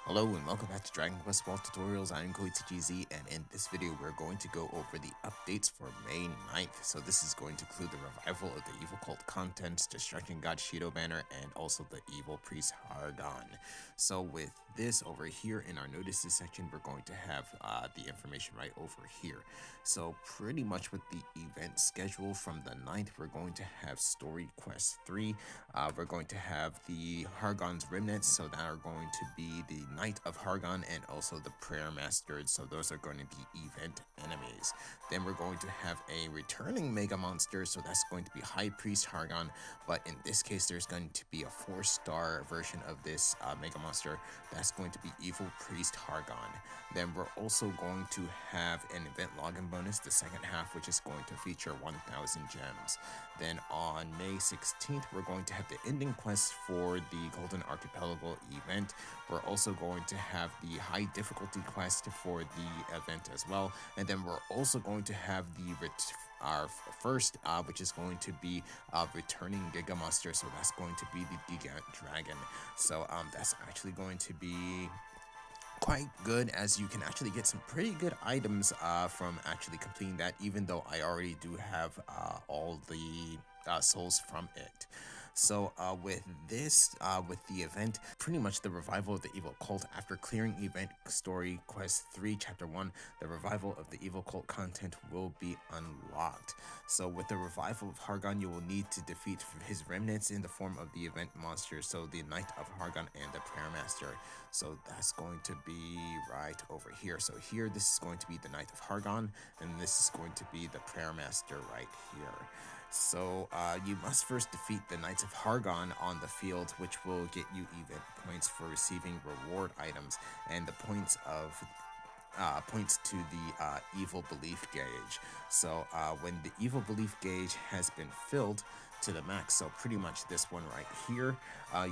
Hello and welcome back to Dragon Quest World Tutorials. I'm KoiTGZ, and in this video we're going to go over the updates for May 9th. So this is going to include the revival of the Evil Cult contents, Destruction God Shido banner, and also the Evil Priest Hargon. So with this over here in our notices section, we're going to have the information right over here. So pretty much with the event schedule from the 9th, we're going to have Story Quest 3. We're going to have the Hargon's remnants, so that are going to be the Knight of Hargon and also the Prayer Masters, so those are going to be event enemies. Then we're going to have a returning Mega Monster, so that's going to be High Priest Hargon, but in this case there's going to be a 4-star version of this Mega Monster that's going to be Evil Priest Hargon. Then we're also going to have an event login bonus, the second half, which is going to feature 1,000 gems. Then on May 16th, we're going to have the ending quest for the Golden Archipelago event. We're also going to have the high difficulty quest for the event as well. And then we're also going to have our first, which is going to be returning Giga Monster. So that's going to be the Giga Dragon. So that's actually going to be quite good, as you can actually get some pretty good items from actually completing that, even though I already do have all the souls from it. So with this, with the event, pretty much the revival of the Evil Cult, after clearing event story quest 3 chapter 1, the revival of the Evil Cult content will be unlocked. So with the revival of Hargon, you will need to defeat his remnants in the form of the event monster, so the Knight of Hargon and the Prayer Master. So that's going to be right over here. So here, this is going to be the Knight of Hargon, and this is going to be the Prayer Master right here. So you must first defeat the Knights of Hargon on the field, which will get you event points for receiving reward items and the points to the Evil Belief Guage. So when the Evil Belief Guage has been filled to the max, so pretty much this one right here,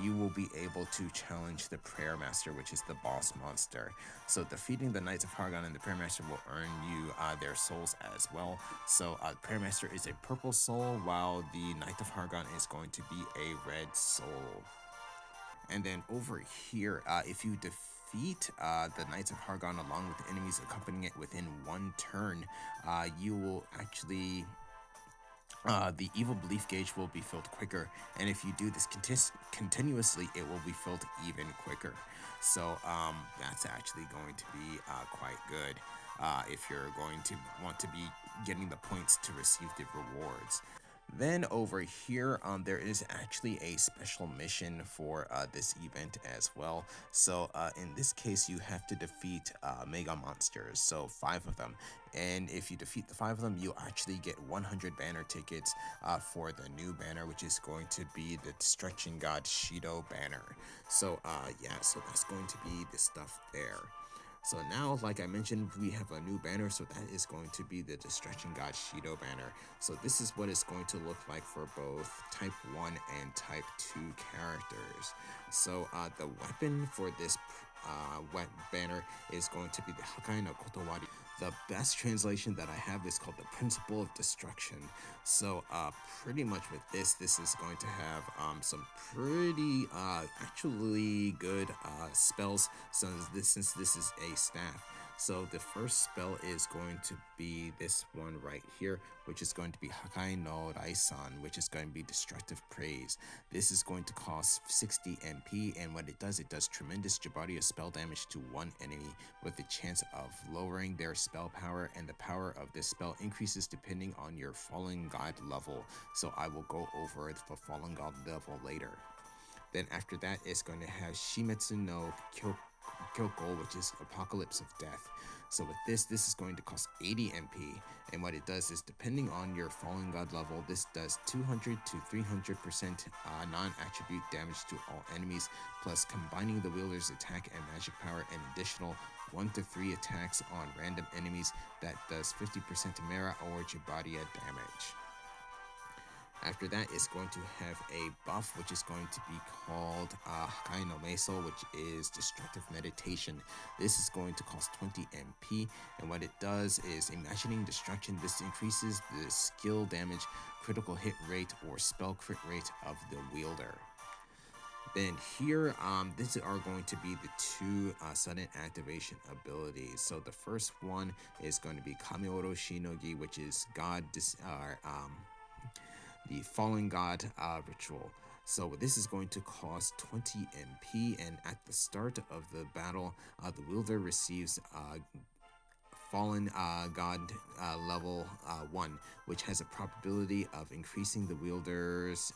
you will be able to challenge the Prayer Master, which is the boss monster. So defeating the Knights of Hargon and the Prayer Master will earn you their souls as well. So the Prayer Master is a purple soul, while the Knight of Hargon is going to be a red soul. And then over here, if you defeat the Knights of Hargon along with the enemies accompanying it within one turn, you will actually the Evil Belief Guage will be filled quicker, and if you do this continuously, it will be filled even quicker. So that's actually going to be quite good if you're going to want to be getting the points to receive the rewards. Then over here, there is actually a special mission for this event as well. So in this case, you have to defeat Mega Monsters, so 5 of them. And if you defeat the 5 of them, you'll actually get 100 banner tickets for the new banner, which is going to be the Destruction God Shido banner. So yeah, so that's going to be the stuff there. So now, like I mentioned, we have a new banner, so that is going to be the Destruction God Shido banner. So this is what it's going to look like for both Type 1 and Type 2 characters. So the weapon for this wet banner is going to be the Hakai no Kotowari. The best translation that I have is called the Principle of Destruction. So pretty much with this is going to have some pretty actually good spells, since this is a staff. So the first spell is going to be this one right here, which is going to be Hakai no Raisan, which is going to be Destructive Praise. This is going to cost 60 MP, and what it does tremendous Jabari of spell damage to one enemy with the chance of lowering their spell power, and the power of this spell increases depending on your Fallen God level. So I will go over the Fallen God level later. Then after that, it's going to have Shimetsu no Kyoko, which is Apocalypse of Death. So with this is going to cost 80 MP, and what it does is, depending on your Fallen God level, this does 200 to 300% non-attribute damage to all enemies, plus combining the wielder's attack and magic power, an additional 1 to 3 attacks on random enemies that does 50% Mera or Jibaria damage. After that, it's going to have a buff, which is going to be called Hakai no Meso, which is Destructive Meditation. This is going to cost 20 MP, and what it does is, imagining destruction, this increases the skill damage, critical hit rate, or spell crit rate of the wielder. Then here, these are going to be the two sudden activation abilities. So the first one is going to be Kamioro Shinogi, which is the Fallen God ritual. So this is going to cost 20 MP, and at the start of the battle, the wielder receives Fallen God level 1, which has a probability of increasing the wielder's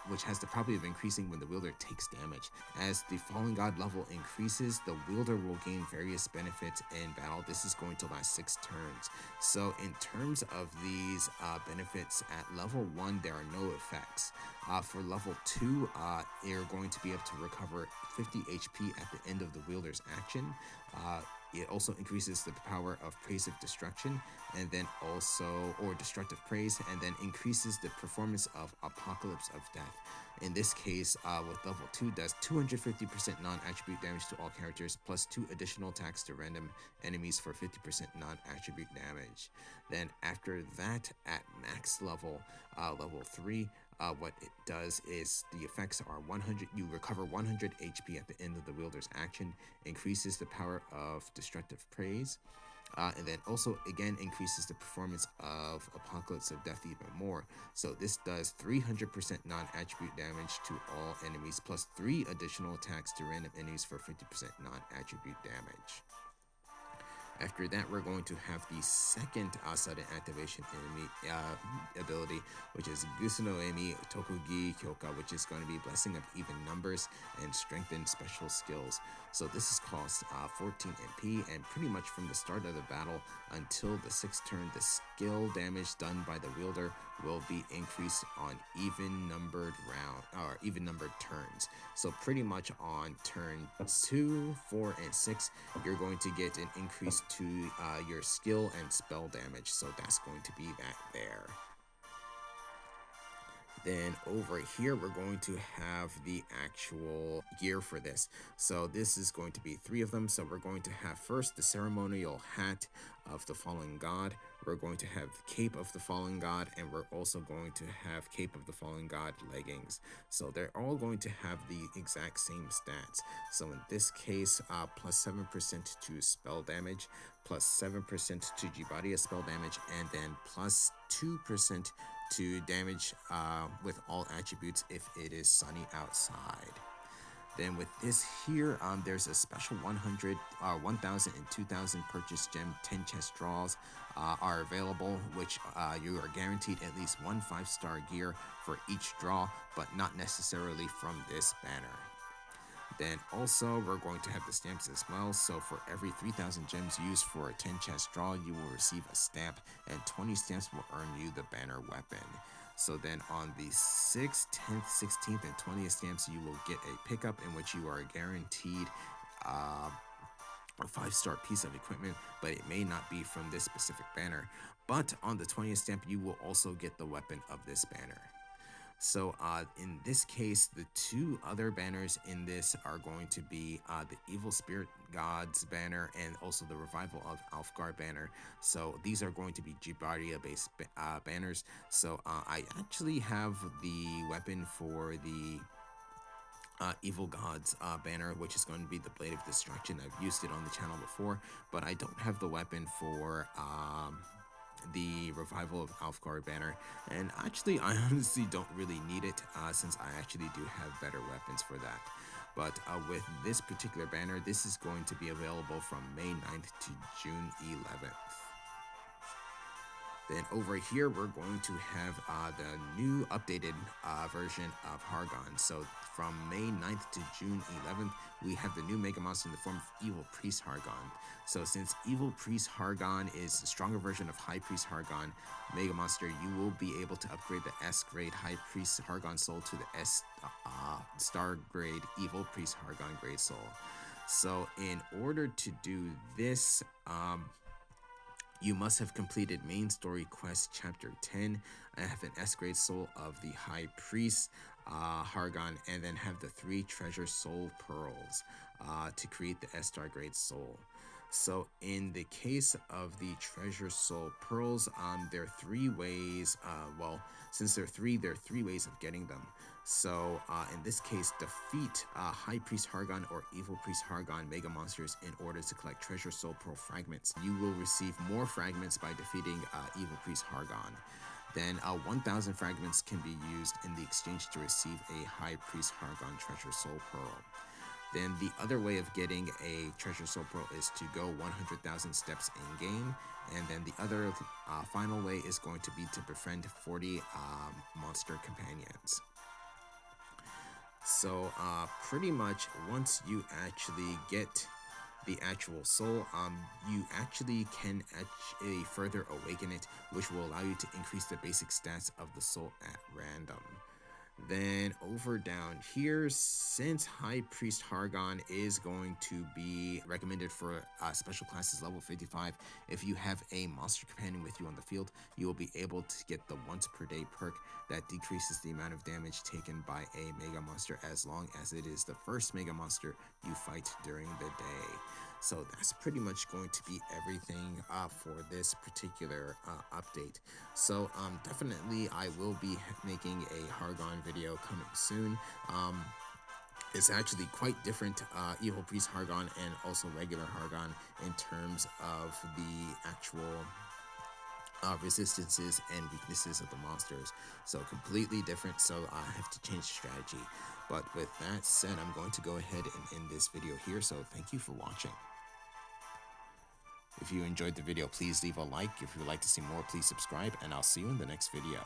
which has the probability of increasing when the wielder takes damage. As the Fallen God level increases, the wielder will gain various benefits in battle. This is going to last 6 turns. So in terms of these benefits, at level 1, there are no effects. For level 2, you're going to be able to recover 50 HP at the end of the wielder's action. It also increases the power of Praise of Destruction, and then also, or Destructive Praise, and then increases the performance of Apocalypse of Death. In this case, with level 2, does 250% non-attribute damage to all characters, plus 2 additional attacks to random enemies for 50% non-attribute damage. Then after that, at max level, level 3, what it does is the effects are 100, you recover 100 HP at the end of the wielder's action, increases the power of Destructive Praise, and then also again increases the performance of Apocalypse of Death even more. So this does 300% non-attribute damage to all enemies, plus 3 additional attacks to random enemies for 50% non-attribute damage. After that, we're going to have the second sudden activation enemy ability, which is Gusuno Emi Tokugi Kyoka, which is going to be Blessing of Even Numbers and Strengthen Special Skills. So this is cost 14 MP, and pretty much from the start of the battle until the 6th turn, the skill damage done by the wielder will be increased on even numbered turns. So pretty much on turn 2, 4, and 6, you're going to get an increase to your skill and spell damage. So that's going to be that there. Then over here, we're going to have the actual gear for this. So this is going to be 3 of them. So we're going to have first the ceremonial hat of the Fallen God. We're going to have Cape of the Fallen God, and we're also going to have Cape of the Fallen God leggings. So they're all going to have the exact same stats. So in this case, plus 7% to spell damage, plus 7% to Jibaria spell damage, and then plus 2% to damage with all attributes if it is sunny outside. Then with this here, there's a special 100, 1,000 and 2,000 purchase gem 10 chest draws are available, which you are guaranteed at least 1 5-star gear for each draw, but not necessarily from this banner. Then also, we're going to have the stamps as well. So for every 3,000 gems used for a 10 chest draw, you will receive a stamp, and 20 stamps will earn you the banner weapon. So then on the 6th, 10th, 16th, and 20th stamps, you will get a pickup in which you are guaranteed a 5-star piece of equipment, but it may not be from this specific banner. But on the 20th stamp, you will also get the weapon of this banner. So in this case, the 2 other banners in this are going to be the Evil Spirit Gods banner and also the Revival of Alfgar banner. So these are going to be Jibaria based banners. So I actually have the weapon for the Evil Gods banner, which is going to be the Blade of Destruction. I've used it on the channel before, but I don't have the weapon for the Revival of Alfgar banner, and actually I honestly don't really need it since I actually do have better weapons for that. But with this particular banner, this is going to be available from May 9th to June 11th. Then over here, we're going to have the new updated version of Hargon. So from May 9th to June 11th, we have the new Mega Monster in the form of Evil Priest Hargon. So since Evil Priest Hargon is a stronger version of High Priest Hargon Mega Monster, you will be able to upgrade the S grade High Priest Hargon Soul to the S star grade Evil Priest Hargon Grade Soul. So in order to do this, you must have completed Main Story Quest Chapter 10, and have an S-grade soul of the High Priest Hargon, and then have the 3 Treasure Soul Pearls to create the S-star grade soul. So in the case of the Treasure Soul Pearls, there are 3 ways, well, since there are 3 ways of getting them. So in this case, defeat High Priest Hargon or Evil Priest Hargon Mega Monsters in order to collect Treasure Soul Pearl fragments. You will receive more fragments by defeating Evil Priest Hargon. Then 1,000 fragments can be used in the exchange to receive a High Priest Hargon Treasure Soul Pearl. Then the other way of getting a Treasure Soul Pearl is to go 100,000 steps in-game. And then the other final way is going to be to befriend 40 monster companions. So pretty much once you actually get the actual soul, you actually can further awaken it, which will allow you to increase the basic stats of the soul at random. Then over down here, since High Priest Hargon is going to be recommended for special classes level 55, if you have a monster companion with you on the field, you will be able to get the once per day perk that decreases the amount of damage taken by a mega monster as long as it is the first mega monster you fight during the day. So that's pretty much going to be everything for this particular update. So definitely I will be making a Hargon video coming soon. It's actually quite different, Evil Priest Hargon and also regular Hargon, in terms of the actual resistances and weaknesses of the monsters. So completely different, so I have to change strategy. But with that said, I'm going to go ahead and end this video here, so thank you for watching. If you enjoyed the video, please leave a like. If you would like to see more, please subscribe, and I'll see you in the next video.